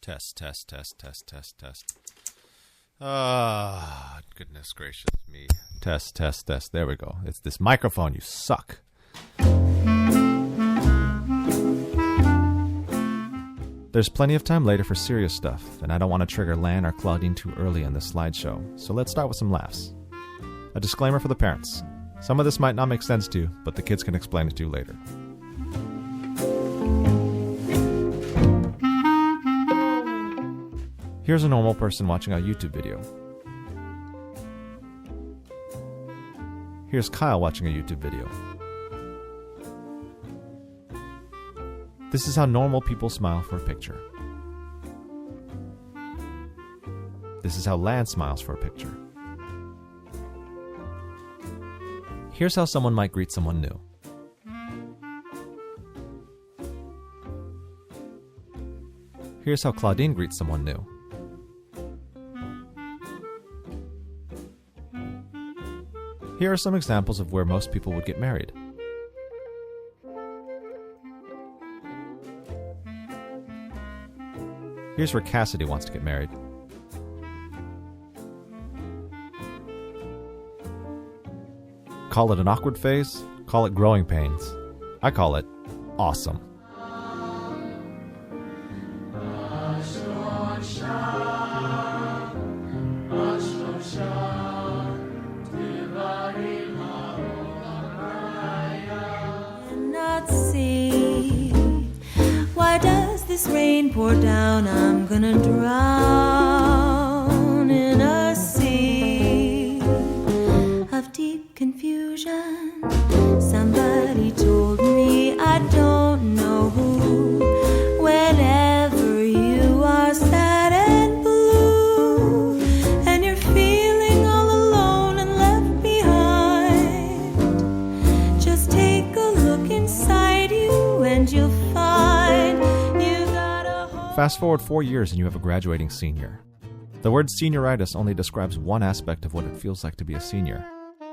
Test, test, test, test, test, test. Ah, goodness gracious me. Test, test, test. There we go. It's this microphone. You suck. There's plenty of time later for serious stuff, and I don't want to trigger Lan or Claudine too early in this slideshow, so let's start with some laughs. A disclaimer for the parents. Some of this might not make sense to you, but the kids can explain it to you later. Here's a normal person watching a YouTube video. Here's Kyle watching a YouTube video. This is how normal people smile for a picture. This is how Lan smiles for a picture. Here's how someone might greet someone new. Here's how Claudine greets someone new. Here are some examples of where most people would get married. Here's where Cassidy wants to get married. Call it an awkward phase, call it growing pains. I call it awesome. Rain pour down, I'm gonna drown in a sea of deep confusion. Somebody told me, I don't know who, whenever you are sad and blue, and you're feeling all alone and left behind, just take a look inside you and you'll find. Fast forward 4 years and you have a graduating senior. The word senioritis only describes one aspect of what it feels like to be a senior.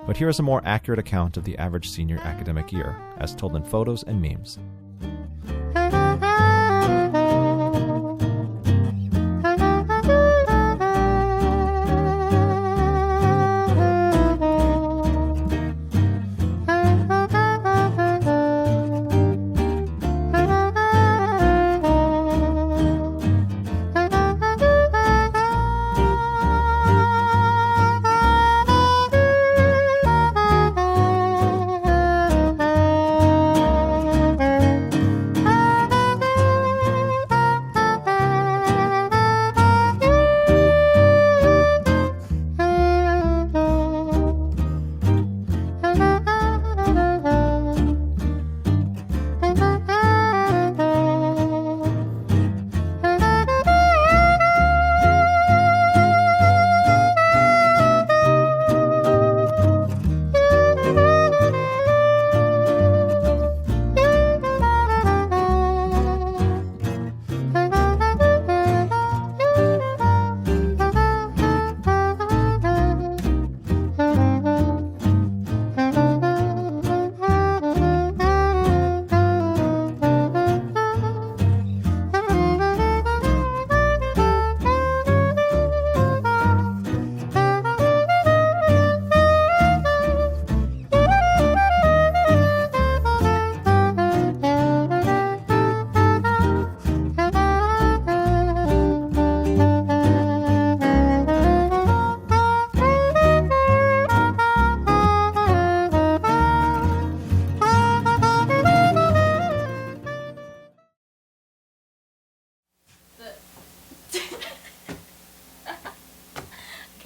But here is a more accurate account of the average senior academic year, as told in photos and memes.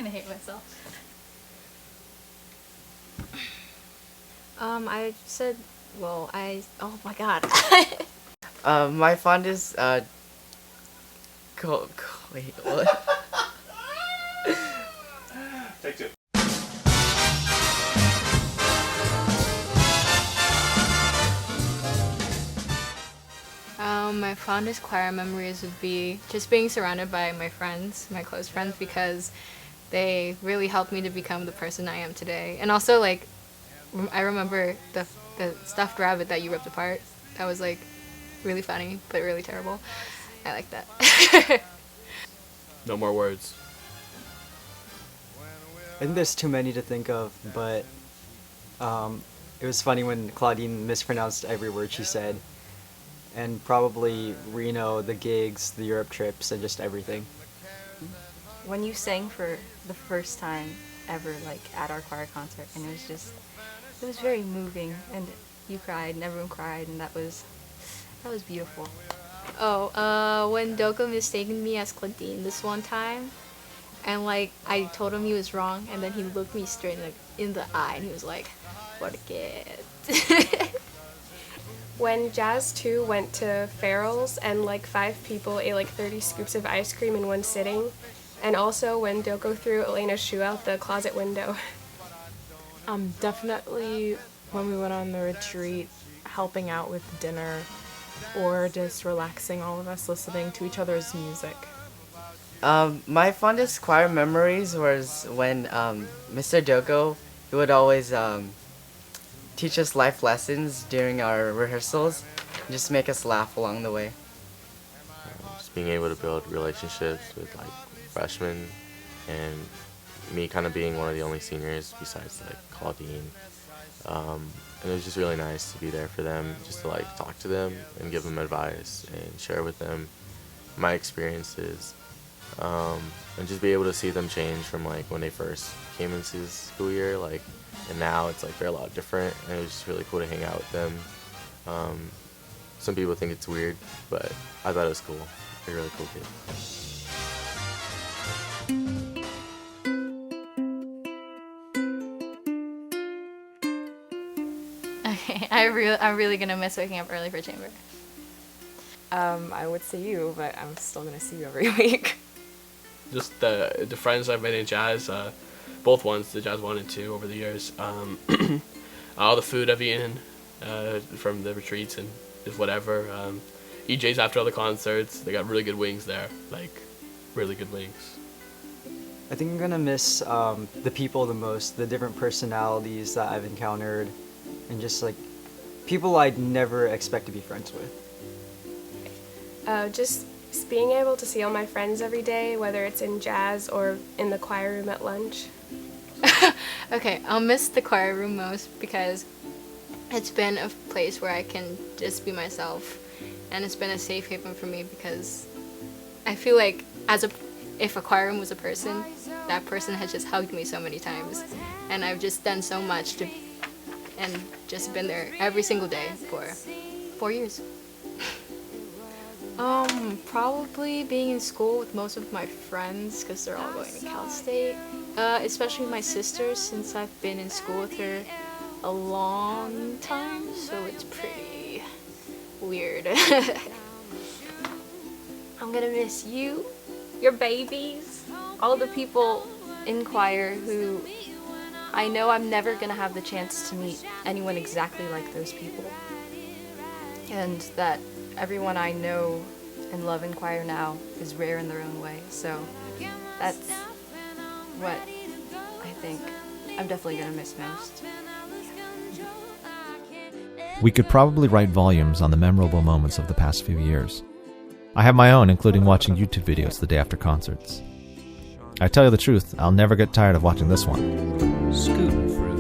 I hate myself. I said, well, oh my god. My fondest, wait, what? Take two. My fondest choir memories would be just being surrounded by my friends, my close friends, because they really helped me to become the person I am today. And also, like, I remember the stuffed rabbit that you ripped apart. That was, like, really funny, but really terrible. I like that. No more words. I think there's too many to think of, but it was funny when Claudine mispronounced every word she said. And probably Reno, the gigs, the Europe trips, and just everything. When you sang for the first time ever, like at our choir concert, and it was very moving, and you cried, and everyone cried, and that was beautiful. Oh, when Doko mistaken me as Claudine this one time, and like I told him he was wrong, and then he looked me straight in the eye, and he was like, "Forget." When Jazz 2 went to Farrell's and like 5 people ate like 30 scoops of ice cream in one sitting, and also when Doko threw Elena's shoe out the closet window. Definitely when we went on the retreat, helping out with dinner, or just relaxing, all of us listening to each other's music. My fondest choir memories was when Mr. Doko, he would always teach us life lessons during our rehearsals, and just make us laugh along the way. Just being able to build relationships with like freshmen, and me kind of being one of the only seniors besides like Claudine. And it was just really nice to be there for them, just to like talk to them and give them advice and share with them my experiences, and just be able to see them change from like when they first came into the school year, like, and now it's like they're a lot different, and it was just really cool to hang out with them. Some people think it's weird, but I thought it was cool. They're really cool kids. Okay, I'm really gonna miss waking up early for chamber. I would see you, but I'm still gonna see you every week. Just the friends I've made in jazz, both ones, the jazz 1 and 2 over the years. All the food I've eaten from the retreats and just whatever. EJ's after all the concerts, they got really good wings there, like really good wings. I think I'm gonna miss the people the most, the different personalities that I've encountered, and just like people I'd never expect to be friends with. Just being able to see all my friends every day, whether it's in jazz or in the choir room at lunch. Okay, I'll miss the choir room most because it's been a place where I can just be myself, and it's been a safe haven for me because I feel like if a choir room was a person, that person has just hugged me so many times, and I've just done so much and just been there every single day for 4 years. Probably being in school with most of my friends because they're all going to Cal State. Especially my sister, since I've been in school with her a long time, so it's pretty weird. I'm gonna miss you, your babies, all the people in choir who I know I'm never gonna have the chance to meet anyone exactly like those people. And that everyone I know and love in choir now is rare in their own way. So that's what I think I'm definitely gonna miss most. We could probably write volumes on the memorable moments of the past few years. I have my own, including watching YouTube videos the day after concerts. I tell you the truth, I'll never get tired of watching this one. Scootin' fruity.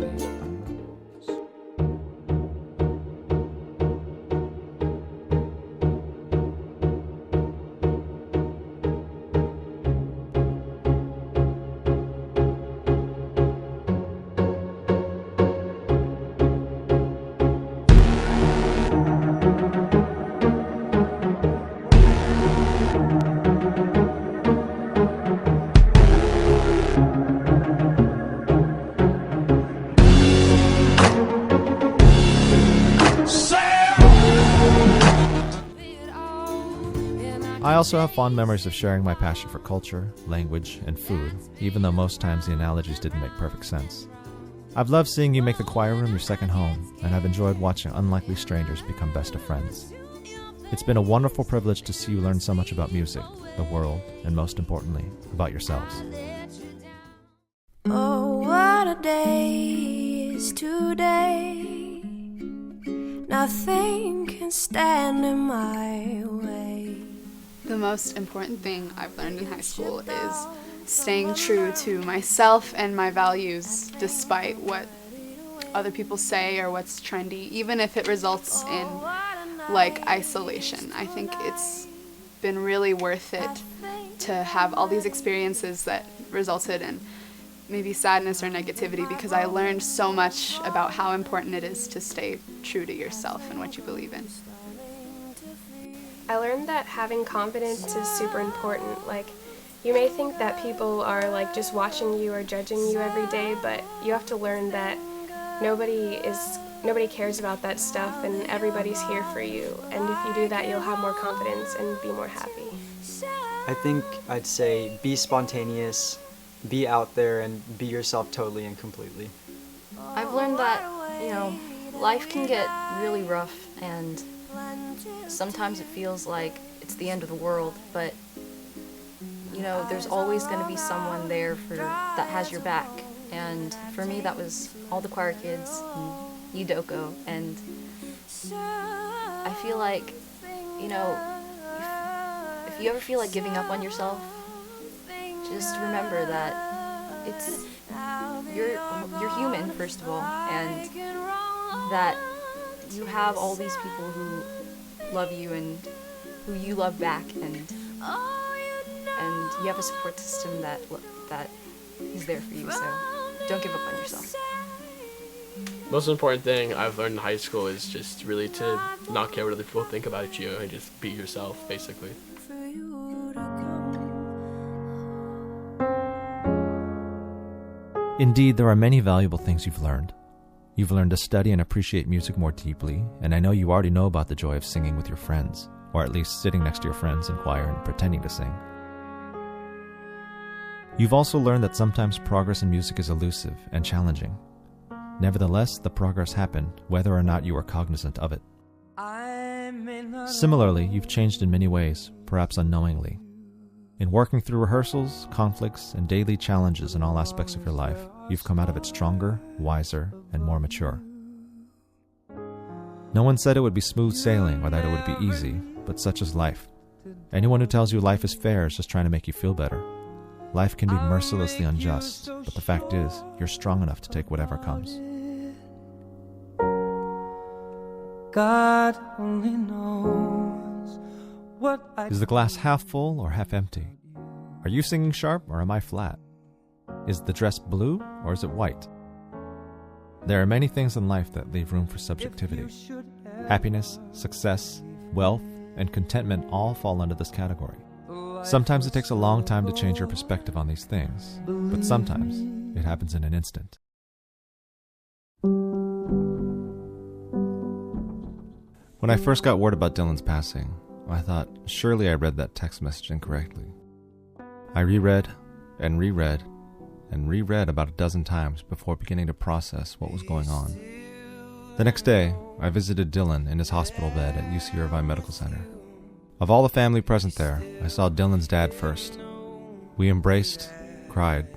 I also have fond memories of sharing my passion for culture, language, and food, even though most times the analogies didn't make perfect sense. I've loved seeing you make the choir room your second home, and I've enjoyed watching unlikely strangers become best of friends. It's been a wonderful privilege to see you learn so much about music, the world, and most importantly, about yourselves. Oh, what a day is today. Nothing can stand in my way. The most important thing I've learned in high school is staying true to myself and my values despite what other people say or what's trendy, even if it results in like isolation. I think it's been really worth it to have all these experiences that resulted in maybe sadness or negativity, because I learned so much about how important it is to stay true to yourself and what you believe in. I learned that having confidence is super important. Like, you may think that people are like just watching you or judging you every day, but you have to learn that nobody cares about that stuff, and everybody's here for you. And if you do that, you'll have more confidence and be more happy. I think I'd say be spontaneous, be out there, and be yourself totally and completely. I've learned that, life can get really rough, and sometimes it feels like it's the end of the world, but there's always going to be someone there that has your back. And for me, that was all the choir kids and Yudoko. And I feel like, if you ever feel like giving up on yourself, just remember that you're human, first of all, and that you have all these people who love you and who you love back, and you have a support system that is there for you, so don't give up on yourself. Most important thing I've learned in high school is just really to not care what other people think about you and just be yourself, basically. Indeed, there are many valuable things you've learned. You've learned to study and appreciate music more deeply, and I know you already know about the joy of singing with your friends, or at least sitting next to your friends in choir and pretending to sing. You've also learned that sometimes progress in music is elusive and challenging. Nevertheless, the progress happened, whether or not you were cognizant of it. Similarly, you've changed in many ways, perhaps unknowingly. In working through rehearsals, conflicts, and daily challenges in all aspects of your life, you've come out of it stronger, wiser, and more mature. No one said it would be smooth sailing or that it would be easy, but such is life. Anyone who tells you life is fair is just trying to make you feel better. Life can be mercilessly unjust, but the fact is, you're strong enough to take whatever comes. God only knows what Is the glass half full or half empty? Are you singing sharp or am I flat? Is the dress blue or is it white? There are many things in life that leave room for subjectivity. Happiness, success, wealth, and contentment all fall under this category. Sometimes it takes a long time to change your perspective on these things, but sometimes it happens in an instant. When I first got word about Dylan's passing, I thought, surely I read that text message incorrectly. I reread and reread and reread about a dozen times before beginning to process what was going on. The next day, I visited Dylan in his hospital bed at UC Irvine Medical Center. Of all the family present there, I saw Dylan's dad first. We embraced, cried,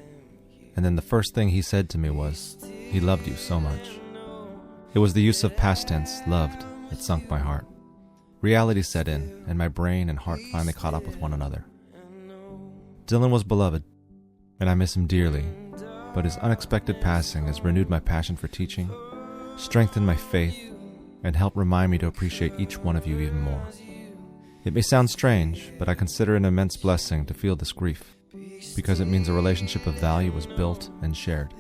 and then the first thing he said to me was, "He loved you so much." It was the use of past tense, loved, that sunk my heart. Reality set in, and my brain and heart finally caught up with one another. Dylan was beloved, and I miss him dearly, but his unexpected passing has renewed my passion for teaching, strengthened my faith, and helped remind me to appreciate each one of you even more. It may sound strange, but I consider it an immense blessing to feel this grief, because it means a relationship of value was built and shared.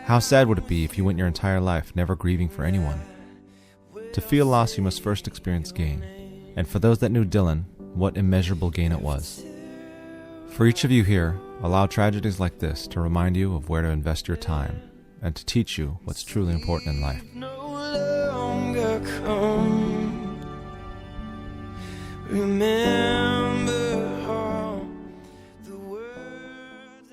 How sad would it be if you went your entire life never grieving for anyone? To feel loss, you must first experience gain, and for those that knew Dylan, what immeasurable gain it was. For each of you here, allow tragedies like this to remind you of where to invest your time, and to teach you what's truly important in life. Remember all the words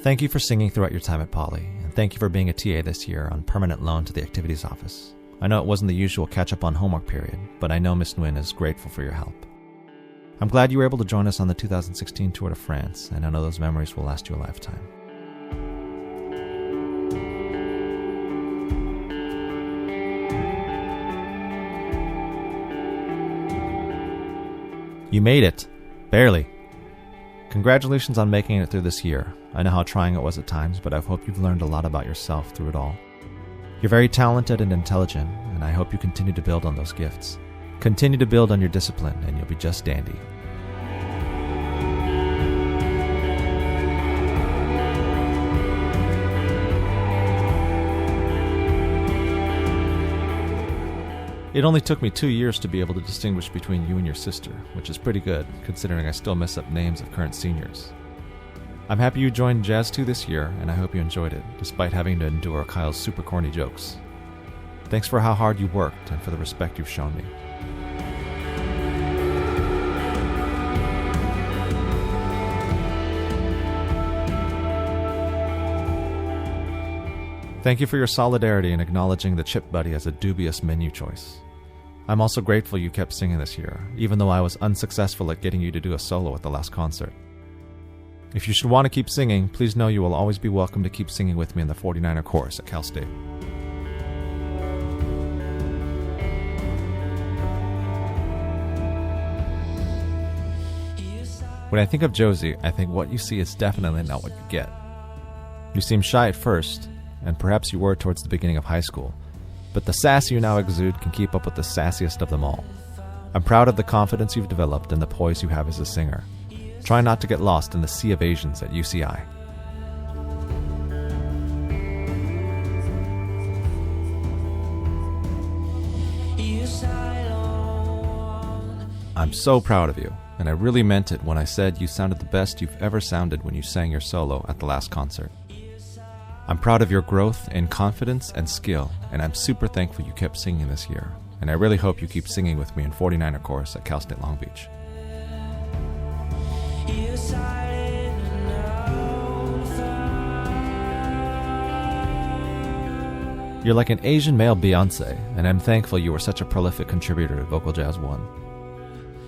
Thank you for singing throughout your time at Poly, and thank you for being a TA this year on permanent loan to the activities office. I know it wasn't the usual catch-up on homework period, but I know Miss Nguyen is grateful for your help. I'm glad you were able to join us on the 2016 Tour de France, and I know those memories will last you a lifetime. You made it. Barely. Congratulations on making it through this year. I know how trying it was at times, but I hope you've learned a lot about yourself through it all. You're very talented and intelligent, and I hope you continue to build on those gifts. Continue to build on your discipline, and you'll be just dandy. It only took me 2 years to be able to distinguish between you and your sister, which is pretty good, considering I still mess up names of current seniors. I'm happy you joined Jazz 2 this year, and I hope you enjoyed it, despite having to endure Kyle's super corny jokes. Thanks for how hard you worked and for the respect you've shown me. Thank you for your solidarity in acknowledging the Chip Buddy as a dubious menu choice. I'm also grateful you kept singing this year, even though I was unsuccessful at getting you to do a solo at the last concert. If you should want to keep singing, please know you will always be welcome to keep singing with me in the 49er chorus at Cal State. When I think of Josie, I think what you see is definitely not what you get. You seem shy at first, and perhaps you were towards the beginning of high school, but the sass you now exude can keep up with the sassiest of them all. I'm proud of the confidence you've developed and the poise you have as a singer. Try not to get lost in the sea of Asians at UCI. I'm so proud of you, and I really meant it when I said you sounded the best you've ever sounded when you sang your solo at the last concert. I'm proud of your growth in confidence and skill, and I'm super thankful you kept singing this year, and I really hope you keep singing with me in 49er chorus at Cal State Long Beach. You're like an Asian male Beyonce, and I'm thankful you were such a prolific contributor to Vocal Jazz 1.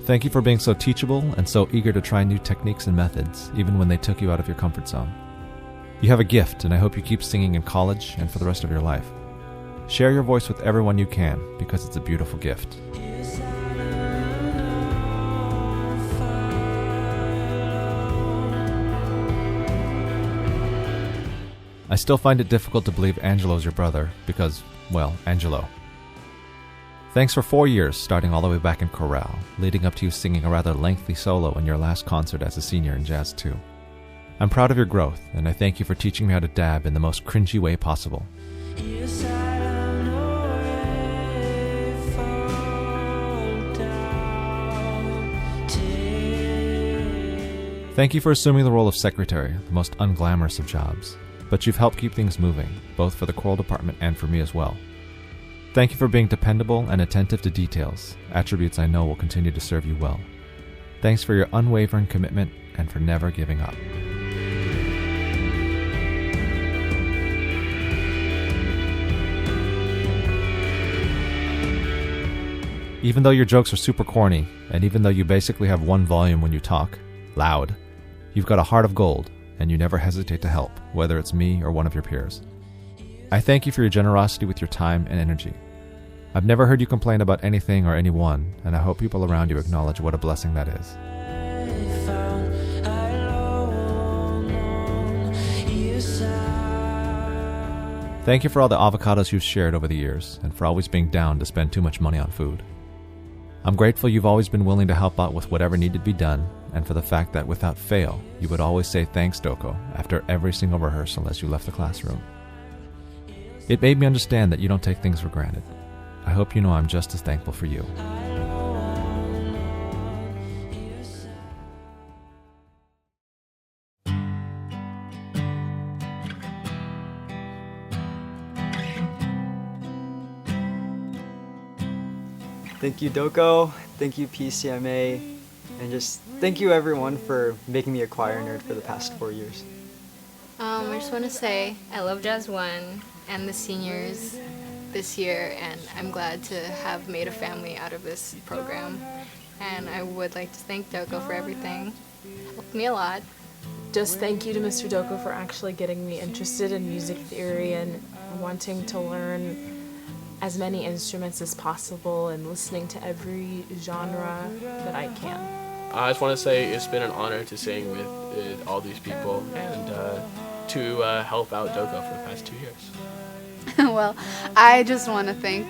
Thank you for being so teachable and so eager to try new techniques and methods, even when they took you out of your comfort zone. You have a gift, and I hope you keep singing in college and for the rest of your life. Share your voice with everyone you can, because it's a beautiful gift. I still find it difficult to believe Angelo's your brother, because, well, Angelo. Thanks for 4 years, starting all the way back in chorale, leading up to you singing a rather lengthy solo in your last concert as a senior in Jazz 2. I'm proud of your growth, and I thank you for teaching me how to dab in the most cringy way possible. Thank you for assuming the role of secretary, the most unglamorous of jobs, but you've helped keep things moving, both for the choral department and for me as well. Thank you for being dependable and attentive to details, attributes I know will continue to serve you well. Thanks for your unwavering commitment and for never giving up. Even though your jokes are super corny, and even though you basically have one volume when you talk, loud, you've got a heart of gold, and you never hesitate to help, whether it's me or one of your peers. I thank you for your generosity with your time and energy. I've never heard you complain about anything or anyone, and I hope people around you acknowledge what a blessing that is. Thank you for all the avocados you've shared over the years, and for always being down to spend too much money on food. I'm grateful you've always been willing to help out with whatever needed to be done, and for the fact that without fail, you would always say thanks, Doko, after every single rehearsal as you left the classroom. It made me understand that you don't take things for granted. I hope you know I'm just as thankful for you. Thank you, Doko. Thank you, PCMA. And just thank you, everyone, for making me a choir nerd for the past 4 years. I just want to say I love Jazz 1 and the seniors this year, and I'm glad to have made a family out of this program. And I would like to thank Doko for everything. Helped me a lot. Just thank you to Mr. Doko for actually getting me interested in music theory and wanting to learn as many instruments as possible and listening to every genre that I can. I just want to say it's been an honor to sing with all these people and to help out Doko for the past 2 years. Well, I just want to thank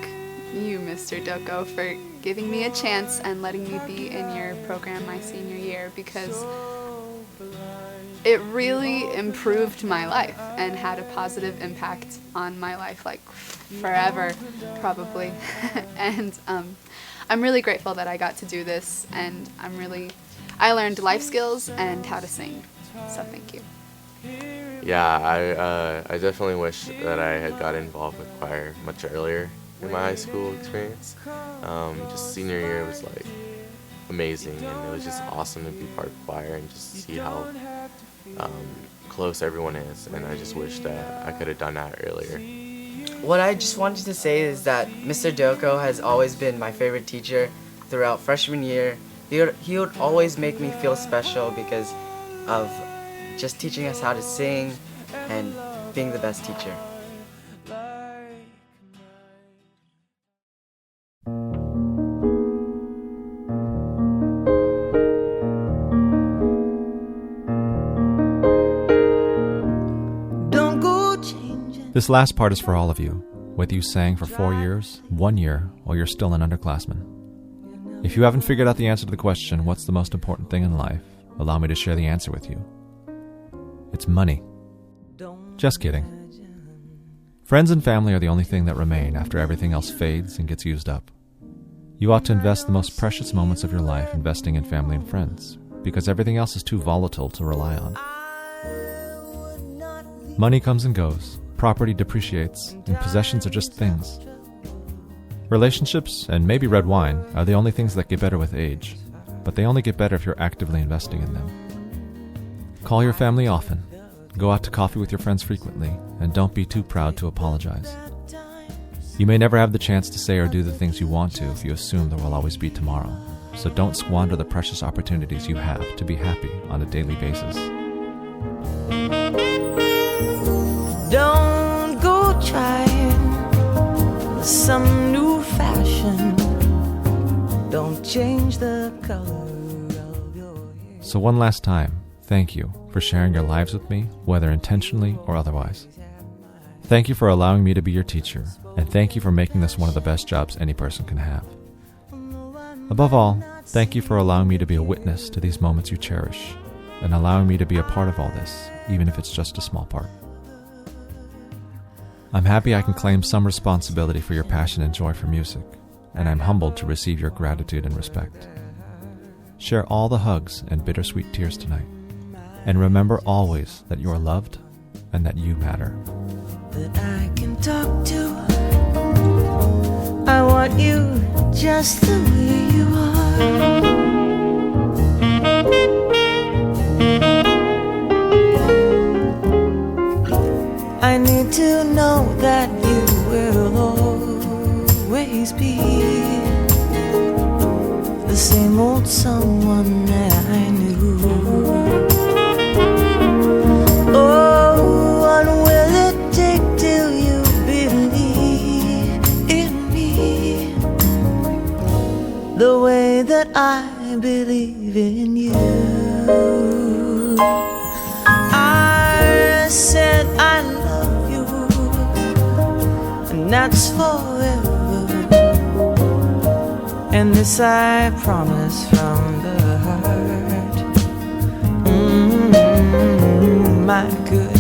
you, Mr. Doko, for giving me a chance and letting me be in your program my senior year, because it really improved my life and had a positive impact on my life, like forever, probably. And I'm really grateful that I got to do this, and I learned life skills and how to sing. So thank you. Yeah, I definitely wish that I had got involved with choir much earlier in my high school experience. Just senior year was like amazing, and it was just awesome to be part of choir and just see how close everyone is, and I just wish that I could have done that earlier. What I just wanted to say is that Mr. Doko has always been my favorite teacher throughout freshman year. He would always make me feel special because of just teaching us how to sing and being the best teacher. This last part is for all of you, whether you sang for 4 years, 1 year, or you're still an underclassman. If you haven't figured out the answer to the question, what's the most important thing in life, allow me to share the answer with you. It's money. Just kidding. Friends and family are the only thing that remain after everything else fades and gets used up. You ought to invest the most precious moments of your life investing in family and friends, because everything else is too volatile to rely on. Money comes and goes, property depreciates, and possessions are just things. Relationships, and maybe red wine, are the only things that get better with age, but they only get better if you're actively investing in them. Call your family often, go out to coffee with your friends frequently, and don't be too proud to apologize. You may never have the chance to say or do the things you want to if you assume there will always be tomorrow, so don't squander the precious opportunities you have to be happy on a daily basis. Don't go trying some new fashion. Don't change the color of your hair. So one last time, thank you for sharing your lives with me, whether intentionally or otherwise. Thank you for allowing me to be your teacher, and thank you for making this one of the best jobs any person can have. Above all, thank you for allowing me to be a witness to these moments you cherish, and allowing me to be a part of all this, even if it's just a small part. I'm happy I can claim some responsibility for your passion and joy for music, and I'm humbled to receive your gratitude and respect. Share all the hugs and bittersweet tears tonight, and remember always that you are loved and that you matter. That I can talk to. I want you just the way you are. I need to know that you will always be the same old someone that I knew. Oh, what will it take till you believe in me the way that I believe in you? I said I love you, and that's forever. And this I promise from the heart. My good